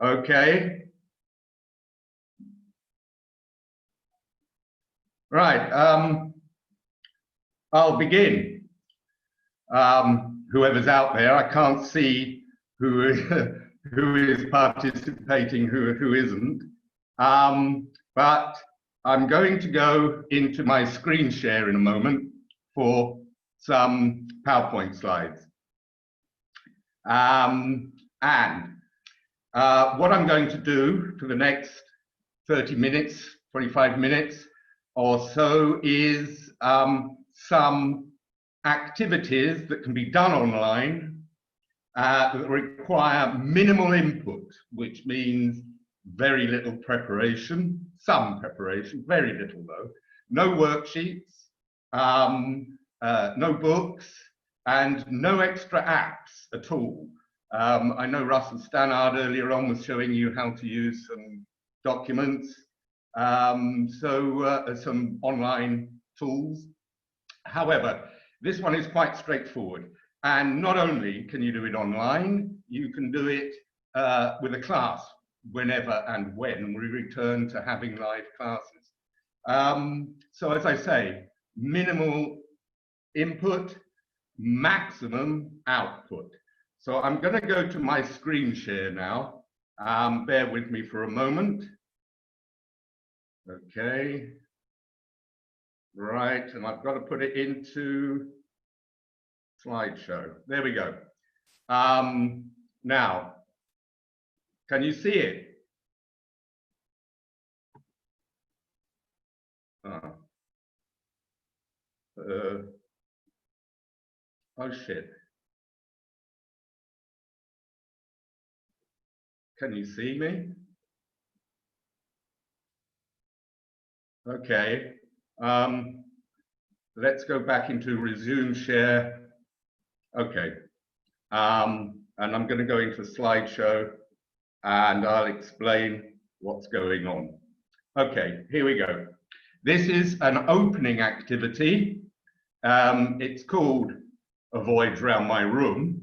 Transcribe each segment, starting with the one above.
Okay. Right. I'll begin. Whoever's out there, I can't see who is participating, who isn't. But I'm going to go into my screen share in a moment for some PowerPoint slides. What I'm going to do for the next 30 minutes, 25 minutes or so is some activities that can be done online that require minimal input, which means very little preparation, some preparation, very little though, no worksheets, no books, and no extra apps at all. I know Russell Stannard earlier on was showing you how to use some documents, some online tools. However, this one is quite straightforward. And not only can you do it online, you can do it with a class whenever and when we return to having live classes. So as I say, minimal input, maximum output. So I'm going to go to my screen share now. Bear with me for a moment. Okay. Right, and I've got to put it into slideshow. There we go. Now, can you see it? Oh shit. Can you see me? Okay. Let's go back into resume share. Okay. And I'm going to go into slideshow and I'll explain what's going on. Okay, here we go. This is an opening activity. It's called Avoid Round My Room.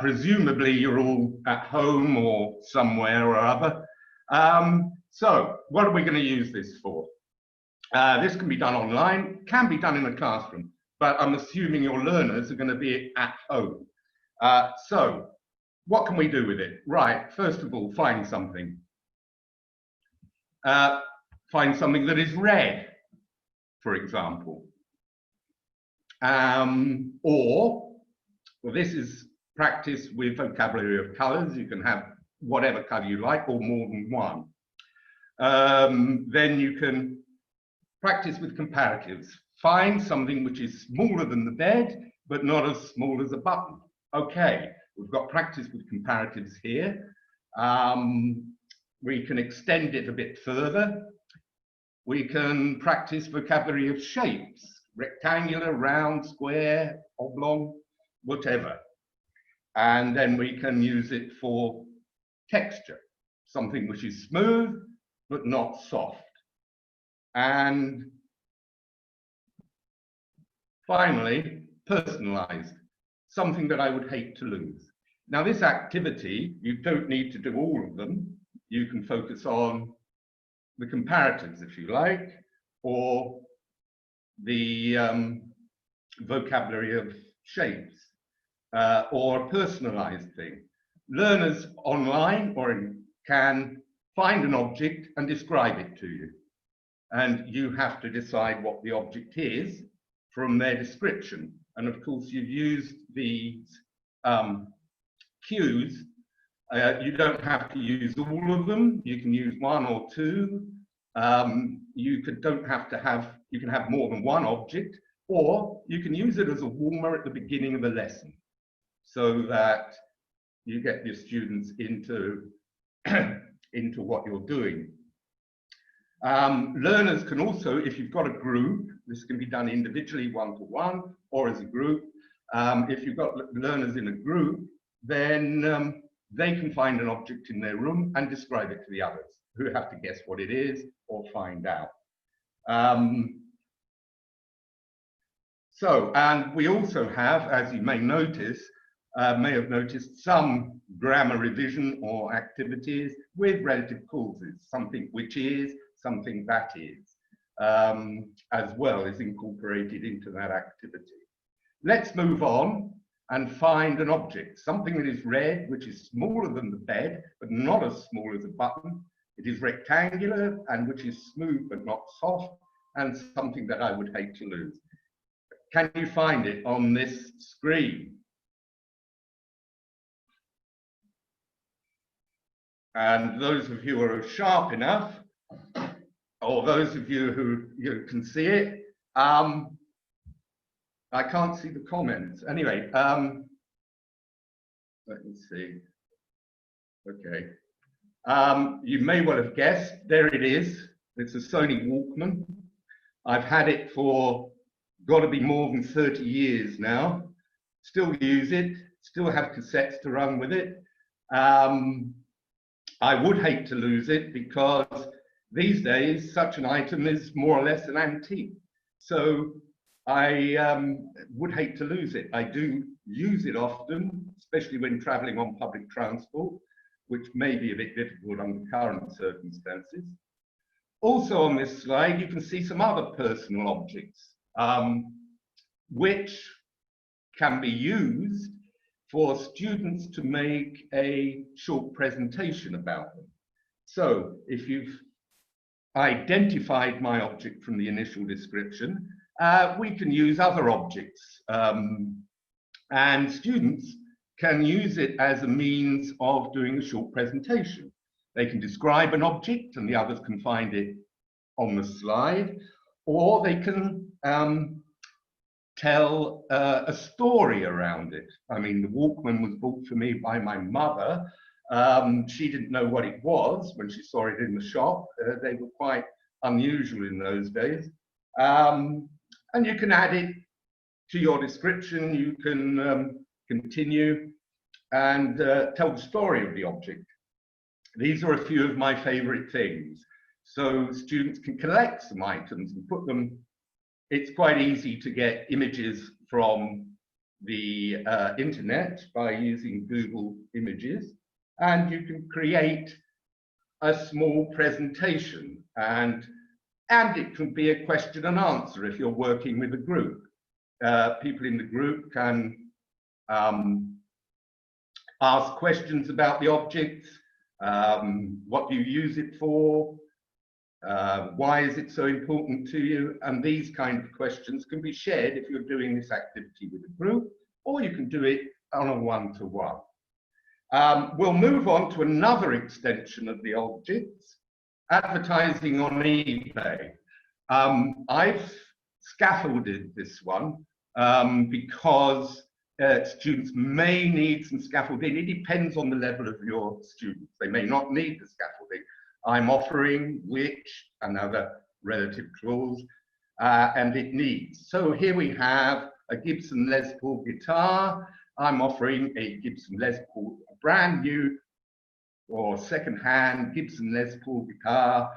Presumably you're all at home or somewhere or other. So what are we going to use this for? This can be done online, can be done in a classroom, but I'm assuming your learners are going to be at home. So what can we do with it? Right, first of all, find something. Find something that is red, for example. Well, this is practice with vocabulary of colours. You can have whatever colour you like or more than one. Then you can practice with comparatives. Find something which is smaller than the bed, but not as small as a button. Okay, we've got practice with comparatives here. We can extend it a bit further. We can practice vocabulary of shapes, rectangular, round, square, oblong, whatever. And then we can use it for texture, something which is smooth, but not soft. And finally, personalized, something that I would hate to lose. Now, this activity, you don't need to do all of them. You can focus on the comparatives, if you like, or the vocabulary of shapes, or a personalized thing. Learners online can find an object and describe it to you. And you have to decide what the object is from their description. And of course, you've used these cues. You don't have to use all of them. You can use one or two. You can have more than one object, or you can use it as a warmer at the beginning of the lesson so that you get your students into what you're doing. Learners can also, if you've got a group, this can be done individually, one-to-one, or as a group. If you've got learners in a group, then they can find an object in their room and describe it to the others, who have to guess what it is or find out. And we also have, as you may notice, may have noticed some grammar revision or activities with relative causes, something which is, something that is, as well is incorporated into that activity. Let's move on and find an object, something that is red, which is smaller than the bed, but not as small as a button. It is rectangular and which is smooth but not soft, and something that I would hate to lose. Can you find it on this screen? And those of you who are sharp enough, or those of you who can see it, I can't see the comments. Anyway, let me see. Okay. You may well have guessed, there it is. It's a Sony Walkman. I've had it for got to be more than 30 years now. Still use it, still have cassettes to run with it. I would hate to lose it because these days such an item is more or less an antique. So I would hate to lose it. I do use it often, especially when traveling on public transport, which may be a bit difficult under current circumstances. Also on this slide, you can see some other personal objects, which can be used for students to make a short presentation about them. So if you've identified my object from the initial description, we can use other objects, and students can use it as a means of doing a short presentation. They can describe an object and the others can find it on the slide, or they can tell a story around it. I mean, the Walkman was bought for me by my mother. She didn't know what it was when she saw it in the shop. They were quite unusual in those days. And you can add it to your description. You can continue and tell the story of the object. These are a few of my favorite things. So students can collect some items and put them. It's quite easy to get images from the internet by using Google Images, and you can create a small presentation, and it can be a question and answer if you're working with a group. People in the group can ask questions about the objects. What do you use it for? Why is it so important to you? And these kind of questions can be shared if you're doing this activity with a group, or you can do it on a one-to-one. We'll move on to another extension of the objects, advertising on eBay. I've scaffolded this one because students may need some scaffolding. It depends on the level of your students. They may not need the scaffolding. I'm offering which, another relative clause, and it needs. So here we have a Gibson Les Paul guitar. I'm offering a Gibson Les Paul, a brand new or second-hand Gibson Les Paul guitar.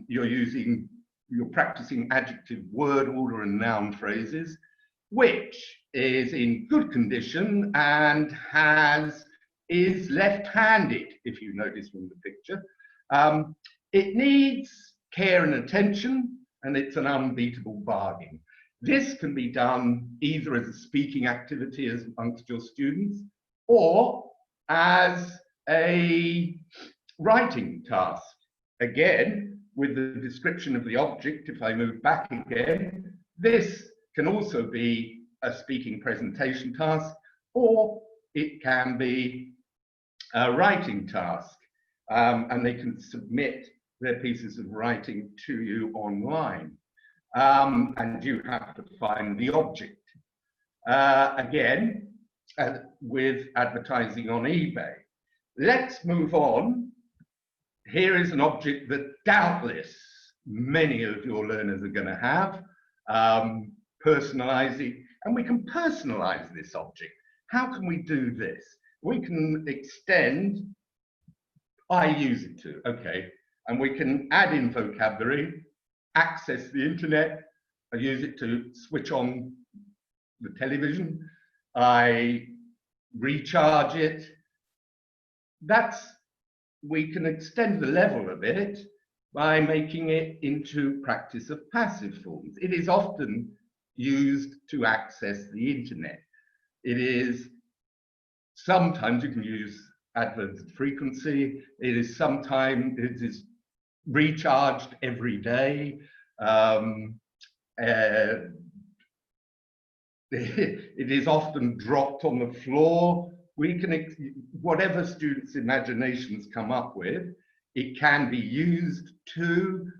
You're practicing adjective word order and noun phrases, which is in good condition and is left-handed, if you notice from the picture. It needs care and attention, and it's an unbeatable bargain. This can be done either as a speaking activity amongst your students, or as a writing task. Again, with the description of the object, if I move back again, this can also be a speaking presentation task, or it can be a writing task. And they can submit their pieces of writing to you online. And you have to find the object. Again, with advertising on eBay. Let's move on. Here is an object that doubtless many of your learners are going to have. Personalizing, and we can personalize this object. How can we do this? We can extend I use it to, okay, and we can add in vocabulary, access the internet. I use it to switch on the television. I recharge it. We can extend the level a bit by making it into practice of passive forms. It is often used to access the internet. It is sometimes you can use adverbs of frequency. It is recharged every day. It is often dropped on the floor. We can, whatever students' imaginations come up with, it can be used to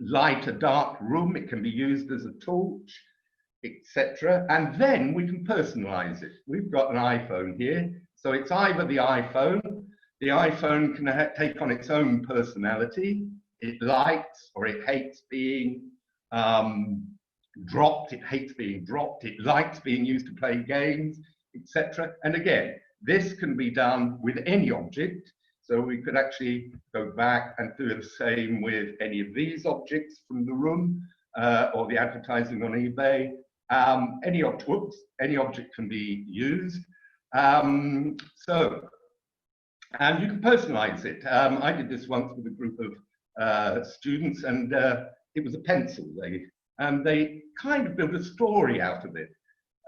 light a dark room. It can be used as a torch, etc. And then we can personalize it. We've got an iPhone here, so it's either the iPhone. The iPhone can take on its own personality. It likes or it hates being dropped. It hates being dropped. It likes being used to play games, etc. And again, this can be done with any object. So we could actually go back and do the same with any of these objects from the room or the advertising on eBay. Any object can be used. And you can personalize it. I did this once with a group of students, and it was a pencil. They kind of built a story out of it.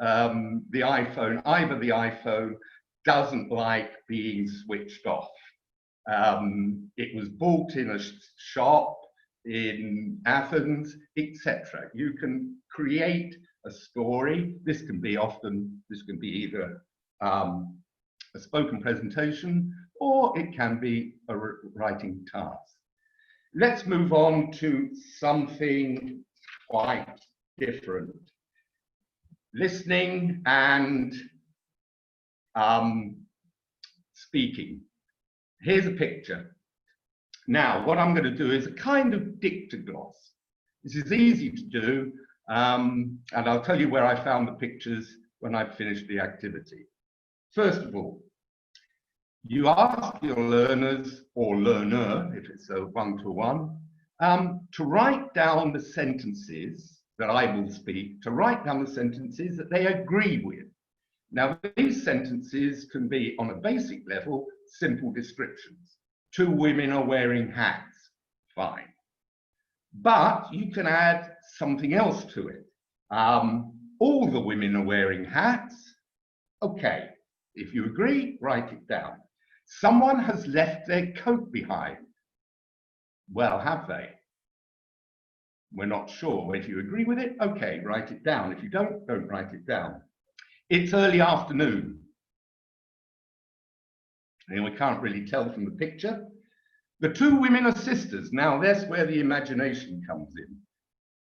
The iPhone, either the iPhone doesn't like being switched off. It was bought in a shop in Athens, etc. You can create a story. This can be either a spoken presentation, or it can be a writing task. Let's move on to something quite different. Listening and speaking. Here's a picture. Now, what I'm going to do is a kind of dictogloss. This is easy to do, and I'll tell you where I found the pictures when I've finished the activity. First of all, you ask your learners, or learner, if it's a one-to-one, to write down the sentences that I will speak, to write down the sentences that they agree with. Now, these sentences can be, on a basic level, simple descriptions. 2 women are wearing hats. Fine. But you can add something else to it. All the women are wearing hats. Okay. If you agree, write it down. Someone has left their coat behind. Well, have they? We're not sure. If you agree with it, okay, write it down. If you don't write it down. It's early afternoon. And we can't really tell from the picture. The 2 women are sisters. Now, that's where the imagination comes in.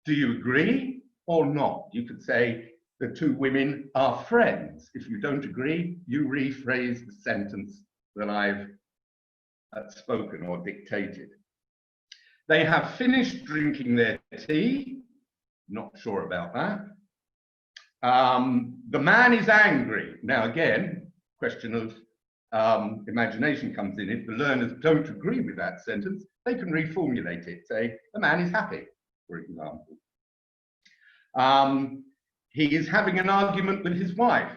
Do you agree or not? You could say the 2 women are friends. If you don't agree, you rephrase the sentence that I've spoken or dictated. They have finished drinking their tea. Not sure about that. The man is angry. Now, again, question of imagination comes in. If the learners don't agree with that sentence, they can reformulate it. Say, the man is happy, for example. He is having an argument with his wife.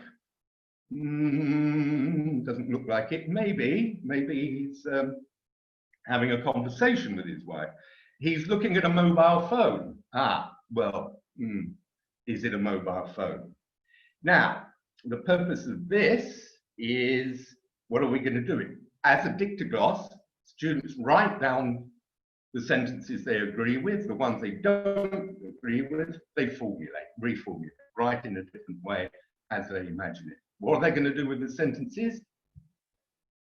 Doesn't look like it. Maybe he's having a conversation with his wife. He's looking at a mobile phone. Is it a mobile phone? Now, the purpose of this is, what are we going to do? As a dictogloss, students write down the sentences they agree with. The ones they don't agree with, they reformulate, write in a different way as they imagine it. What are they going to do with the sentences?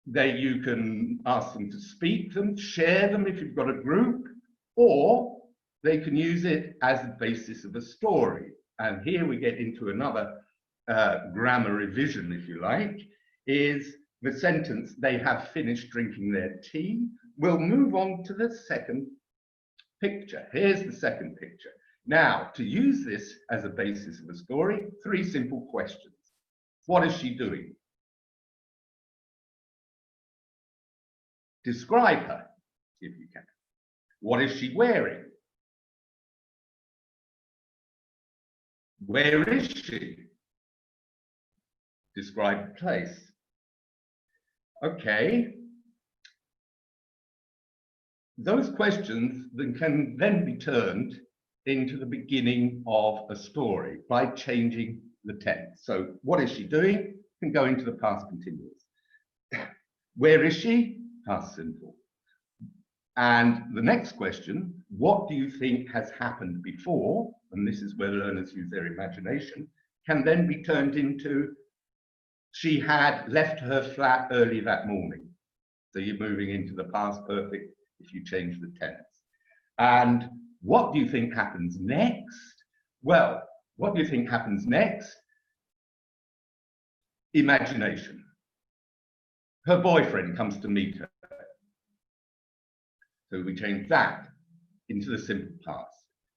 You can ask them to speak them, share them if you've got a group, or they can use it as the basis of a story. And here we get into another grammar revision, if you like, is the sentence, they have finished drinking their tea. We'll move on to the second picture. Here's the second picture. Now, to use this as a basis of a story, 3 simple questions. What is she doing? Describe her, if you can. What is she wearing? Where is she? Describe the place. Okay. Those questions then can then be turned into the beginning of a story by changing the tense. So what is she doing? Can go into the past continuous. Where is she? Past simple. And the next question, what do you think has happened before? And this is where learners use their imagination, can then be turned into she had left her flat early that morning. So you're moving into the past perfect if you change the tense. And what do you think happens next? Well, what do you think happens next? Imagination. Her boyfriend comes to meet her. So we change that into the simple past.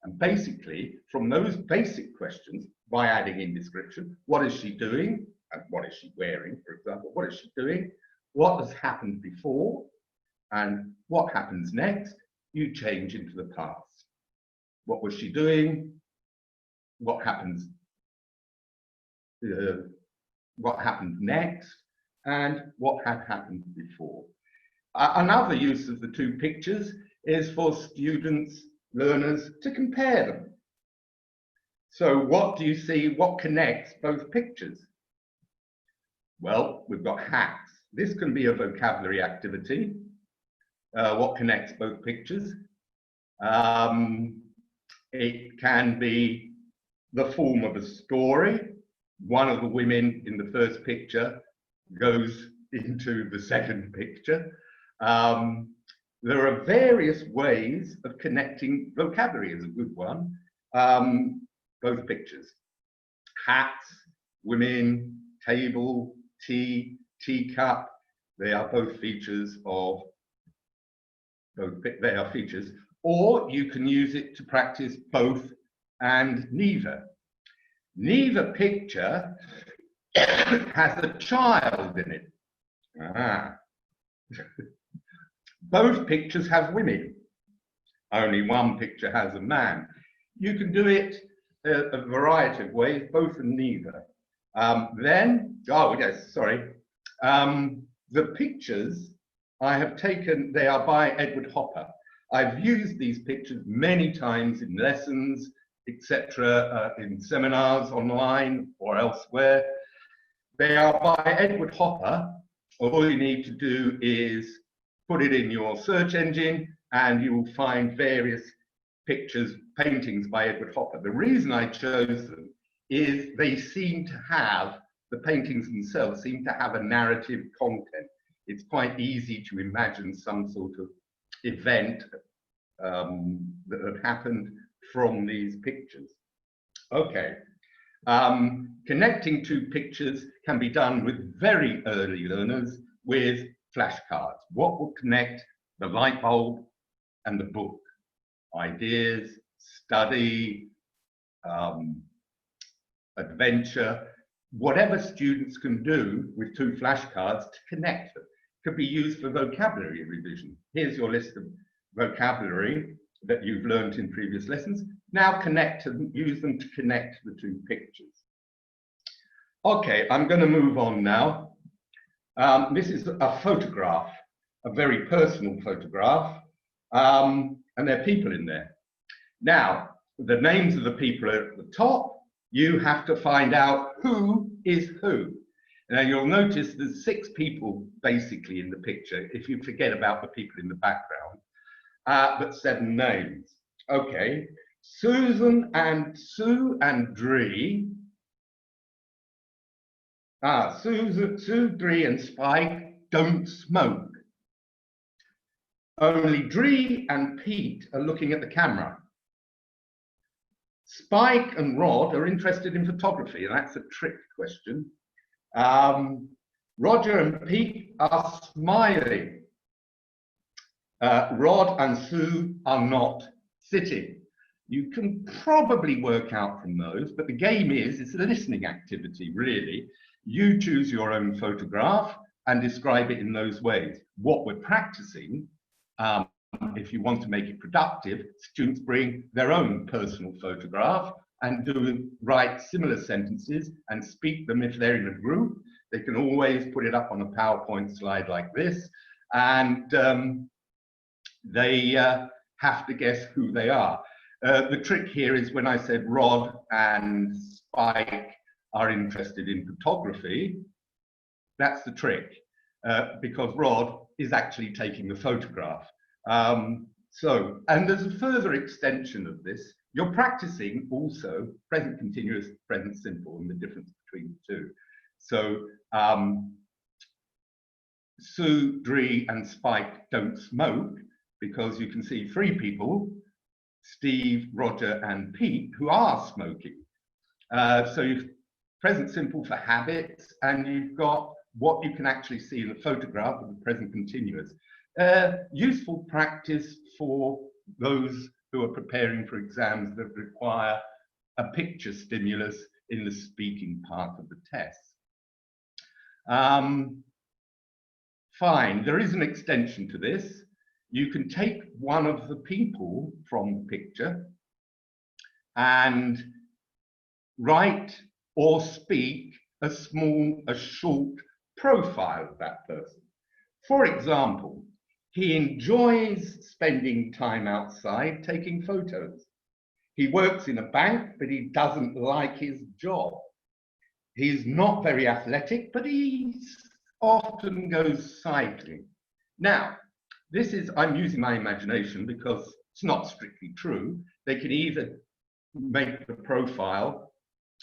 And basically, from those basic questions, by adding in description, what is she doing? And what is she wearing, for example? What is she doing? What has happened before? And what happens next? You change into the past. What was she doing? What happens? What happened next? And what had happened before? Another use of the two pictures is for students, learners to compare them. So what do you see? What connects both pictures? Well, we've got hats. This can be a vocabulary activity. What connects both pictures? It can be the form of a story. One of the women in the first picture goes into the second picture. There are various ways of connecting. Vocabulary is a good one. Both pictures. Hats, women, table, tea, teacup. They are both features of both. They are features. Or you can use it to practice both and neither. Neither picture has a child in it. Both pictures have women. Only one picture has a man. You can do it a variety of ways, both and neither. The pictures I have taken, they are by Edward Hopper. I've used these pictures many times in lessons, etc., in seminars online or elsewhere. They are by Edward Hopper. All you need to do is put it in your search engine and you will find various pictures, paintings by Edward Hopper. The reason I chose them is they seem to have, the paintings themselves seem to have a narrative content. It's quite easy to imagine some sort of event that had happened from these pictures. Okay. Connecting two pictures can be done with very early learners with flashcards. What will connect the light bulb and the book? Ideas, study, adventure, whatever students can do with two flashcards to connect them. Could be used for vocabulary revision. Here's your list of vocabulary that you've learned in previous lessons. Now connect them, use them to connect the two pictures. Okay, I'm going to move on now. This is a photograph, a very personal photograph, and there are people in there. Now, the names of the people are at the top. You have to find out who is who. Now, you'll notice there's 6 people basically in the picture, if you forget about the people in the background, but 7 names. Okay, Susan and Sue and Dree. Sue, Dree and Spike don't smoke. Only Dree and Pete are looking at the camera. Spike and Rod are interested in photography, and that's a trick question. Roger and Pete are smiling. Rod and Sue are not sitting. You can probably work out from those, but the game is, it's a listening activity, really. You choose your own photograph and describe it in those ways. What we're practicing, if you want to make it productive, students bring their own personal photograph and write similar sentences and speak them if they're in a group. They can always put it up on a PowerPoint slide like this, and they have to guess who they are. The trick here is when I said Rod and Spike are interested in photography, that's the trick, because Rod is actually taking the photograph. And there's a further extension of this. You're practicing also present continuous, present simple, and the difference between the two. So Sue, Dree, and Spike don't smoke, because you can see 3 people, Steve, Roger, and Pete, who are smoking. So you've present simple for habits, and you've got what you can actually see in the photograph of the present continuous. Useful practice for those who are preparing for exams that require a picture stimulus in the speaking part of the test. Fine, there is an extension to this. You can take one of the people from the picture and write or speak a short profile of that person. For example, he enjoys spending time outside taking photos. He works in a bank, but he doesn't like his job. He's not very athletic, but he often goes cycling. Now, this is, I'm using my imagination because it's not strictly true. They can either make the profile,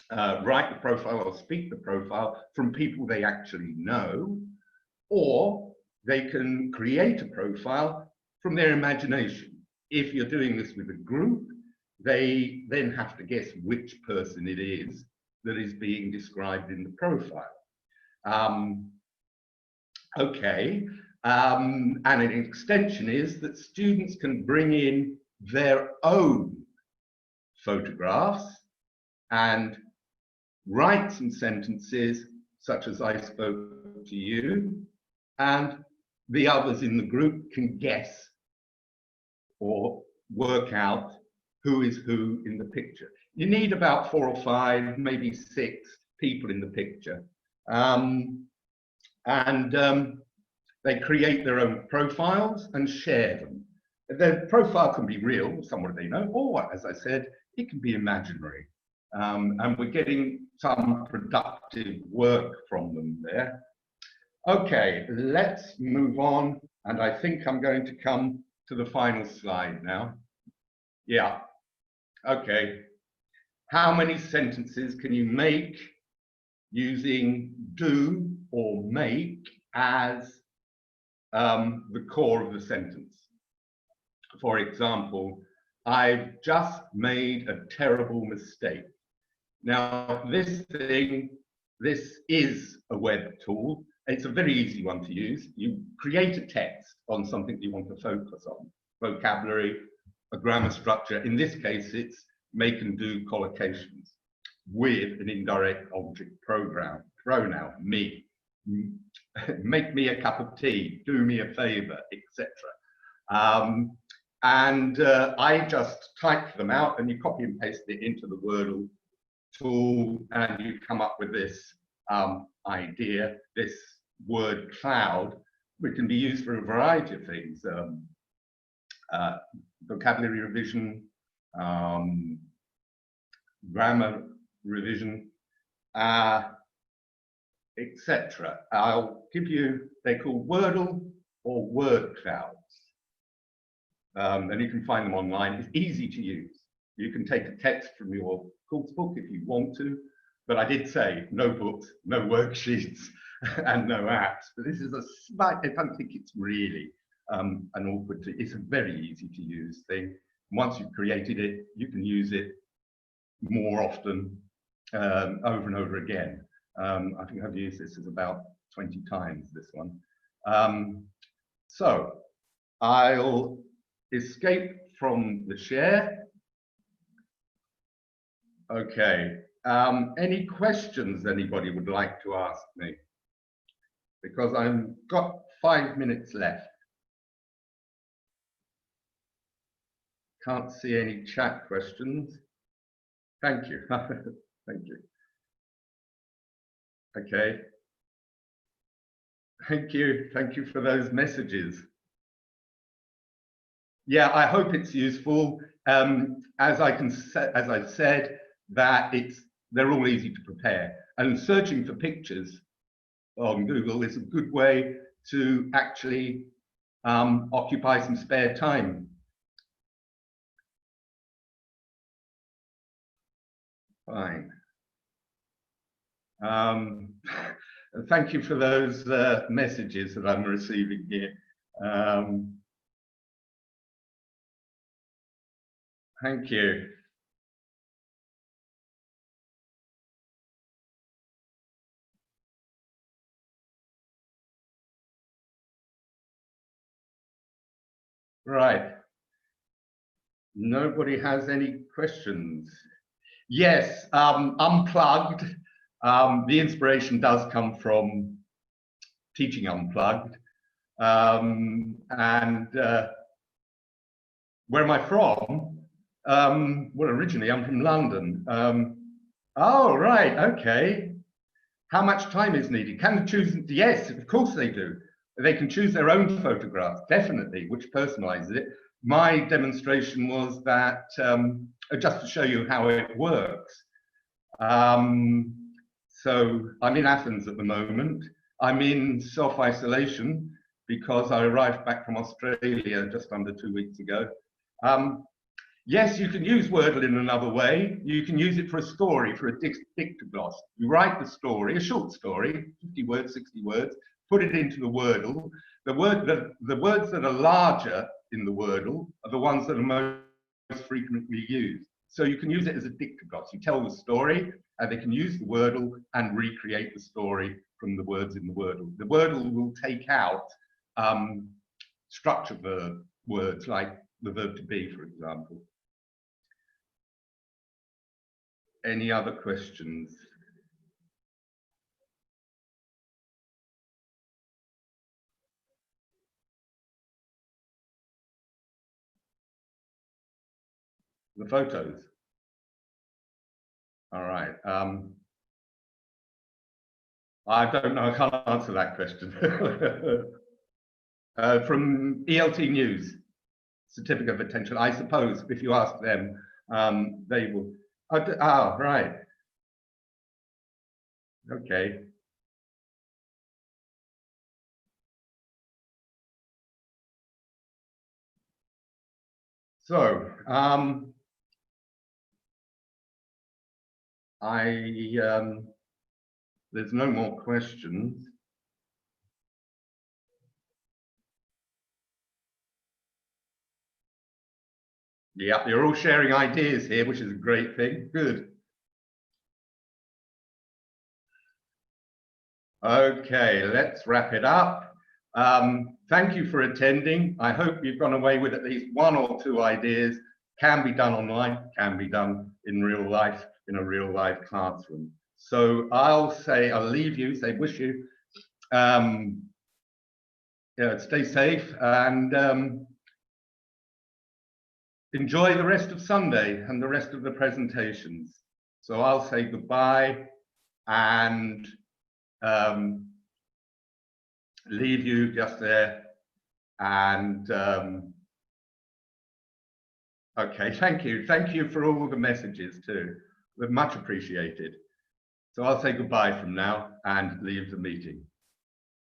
write the profile or speak the profile from people they actually know, or they can create a profile from their imagination. If you're doing this with a group, they then have to guess which person it is that is being described in the profile. And an extension is that students can bring in their own photographs and write some sentences such as I spoke to you, and the others in the group can guess or work out who is who in the picture. You need about 4 or 5, maybe 6 people in the picture. They create their own profiles and share them. Their profile can be real, someone they know, or, as I said, it can be imaginary. And we're getting some productive work from them there. Okay, let's move on. And I think I'm going to come to the final slide now. Yeah, okay. How many sentences can you make using do or make as the core of the sentence? For example, I've just made a terrible mistake. Now, this is a web tool. It's a very easy one to use. You create a text on something you want to focus on. Vocabulary, a grammar structure. In this case, it's make and do collocations with an indirect object pronoun, me. Make me a cup of tea, do me a favor, etc. I just typed them out, and you copy and paste it into the Wordle tool, and you come up with this idea, this word cloud, which can be used for a variety of things. Vocabulary revision, grammar revision, etc. I'll give you, they're called Wordle or word clouds. And you can find them online. It's easy to use. You can take a text from your course book if you want to, but I did say no books, no worksheets, and no apps. But this is a slight, I don't think it's really an awkward, it's a very easy to use thing. Once you've created it, you can use it more often, over and over again. I think I've used this as about 20 times, this one. So I'll escape from the share. Okay, any questions anybody would like to ask me? Because I've got 5 minutes left. Can't see any chat questions. Thank you. Thank you. Okay. Thank you. Thank you for those messages. Yeah, I hope it's useful. As I said, that they're all easy to prepare, and searching for pictures on Google is a good way to actually occupy some spare time. Fine. Thank you for those messages that I'm receiving here. Thank you. Right. Nobody has any questions. Yes, unplugged. The inspiration does come from teaching unplugged. And where am I from? Well, originally I'm from London. Oh, right, okay. How much time is needed? Can they choose? Yes, of course they do. They can choose their own photograph, definitely, which personalizes it. My demonstration was that, just to show you how it works. So I'm in Athens at the moment. I'm in self-isolation because I arrived back from Australia just under 2 weeks ago. Yes, you can use Wordle in another way. You can use it for a story, for a dictogloss. You write the story, a short story, 50 words, 60 words, put it into the Wordle. The words that are larger in the Wordle are the ones that are most frequently used. So you can use it as a dictogloss. You tell the story, and they can use the Wordle and recreate the story from the words in the Wordle. The Wordle will take out structure verb words like the verb to be, for example. Any other questions? The photos. All right. I don't know. I can't answer that question. From ELT News, Certificate of Attention. I suppose if you ask them, they will. Oh, right. Okay. So, there's no more questions. Yeah, you're all sharing ideas here, which is a great thing. Good. Okay, let's wrap it up. Thank you for attending. I hope you've gone away with at least one or two ideas. Can be done online, can be done in real life, in a real life classroom. So I'll leave you, wish you, stay safe and enjoy the rest of Sunday and the rest of the presentations. So I'll say goodbye and leave you just there. And okay, thank you. Thank you for all the messages too. They're much appreciated. So I'll say goodbye from now and leave the meeting.